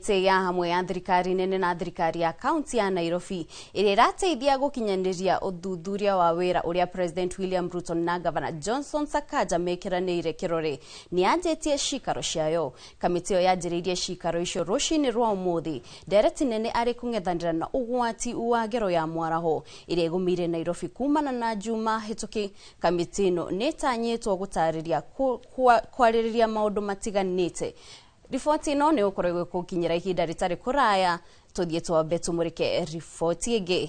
Kamiti ya hamwe ya thirikari nene na thirikari ya kaunti ya Nairobi ĩrĩa ĩrateithia gũkinyanĩria ũthuthuria wa wĩra ũrĩa President William Ruto na Governor Johnson Sakaja mekiranĩire kĩrore nĩ yanjĩtie cikaro ciayo. Kamiti ĩyo yanjĩrĩirie cikaro icio rũcinĩ rwa ũmũthĩ. Ndereti nene arĩ kũng'ethanĩra na ũgwati wa ngero ya mwaraho ĩrĩa ĩgũmĩire Nairobi kumana na juma hĩtũki. Kamiti ĩno nĩ ĩtanyĩtwo gũtarĩria kwarĩrĩria maũndũ matiganĩte. Riboti ĩno nĩ ũkoragwo gũkinyĩra ihinda rĩtarĩ kũraya. Tũthiĩ twambe tũmũrĩke riboti ĩngĩ.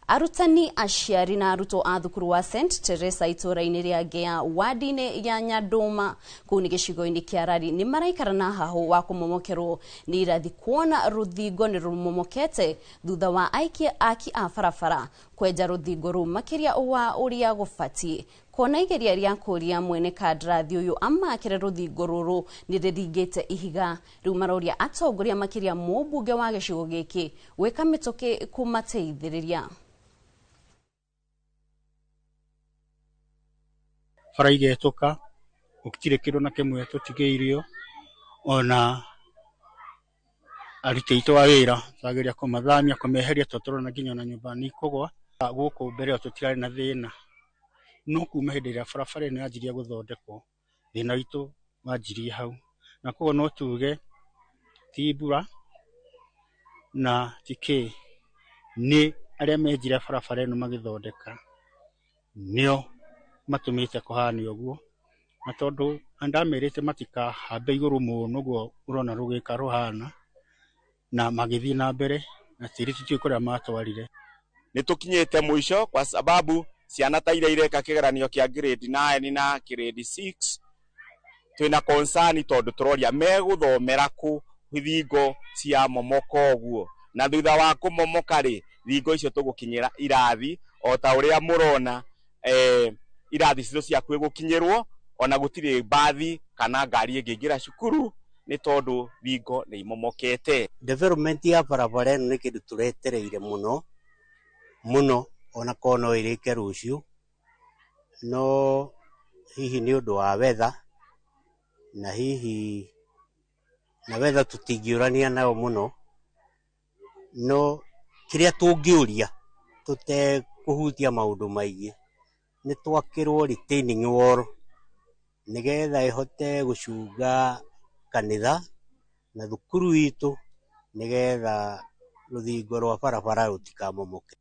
Arutani, aciari na arutwo a thukuru wa St Teresa itũũra-inĩ rĩa Ngĩa wadi-inĩ ya Nyandũma kũu nĩ gĩcigo-inĩ kĩa Rari nĩ maraikara na hahũ wa kũmomokerwo nĩ irathi kuona rũthingo nĩ rũmomokete thutha wa aki a barabara kwenja rũthingo rũu makĩria wa ũrĩa gũbatiĩ. Kona igeria rĩa kũria mwene kandarathi ũyũ amakĩre rũthingo rũrũ nĩ rĩringĩte ihiga. Rĩu maroria atongoria makĩria mũmbunge wa gĩcigo gĩkĩ gwĩka mĩtũkĩ kũmateithĩrĩria. Bara igetũka gũtirĩ kĩndũ na kĩmwe tũtigĩirio, ona aruti aitũ a wĩra twageria kũmathamia kũmeheria tũtũrona nginya na nyũmba nĩ ikũgwa. Gũkũ mbere ĩyo tũtirarĩ na thĩna, no kuma hĩndĩ ĩrĩa barabara ĩno yanjirie gũthondekwo thĩna witũ wanjirie hau, na koguo no tuge ti mbura na tikĩ nĩ arĩa menjire barabara ĩno magĩthondeka nĩo matũmĩte kũhana ũguo, na tondũ ndamerĩte matikahambe igũrũ mũno ũguo ũrona rũgĩka rũhana na magĩthiĩ na mbere na tĩri tũtiũĩ kũrĩa matwarire. Nĩ tũkinyĩte mũico kwa sababu ciana ta iria ireka kĩgeranio kĩa grade 9 na grade 6 twĩna concern tondũ tũroria megũthomera kũ thingo cia momoko ũguo, na thutha wa kũmomoka rĩ thingo icio tũgũkinyĩra irathi o ta ũrĩa mũrona irathi icio ciaku gũkinyĩrwo ona gũtirĩ bathi kana ngari ĩngĩingĩra cukuru nĩ tondũ thingo nĩ imomokete. Development ya barabara ĩno nĩ kĩndũ tũretereire mũno mũno, ona kono ĩrĩke rũciũ, no hihi nĩ ũndũ wa weather na hihi na weather tũtingĩũrania nayo mũno, no kĩrĩa tũngĩũria tũtekũhutia maũndũ maingĩ nĩ twakĩrwo retaining wall nĩgetha ĩhote gũcunga kanitha na thukuru witũ nĩgetha rũthingo rwa barabara rũtikamomoke.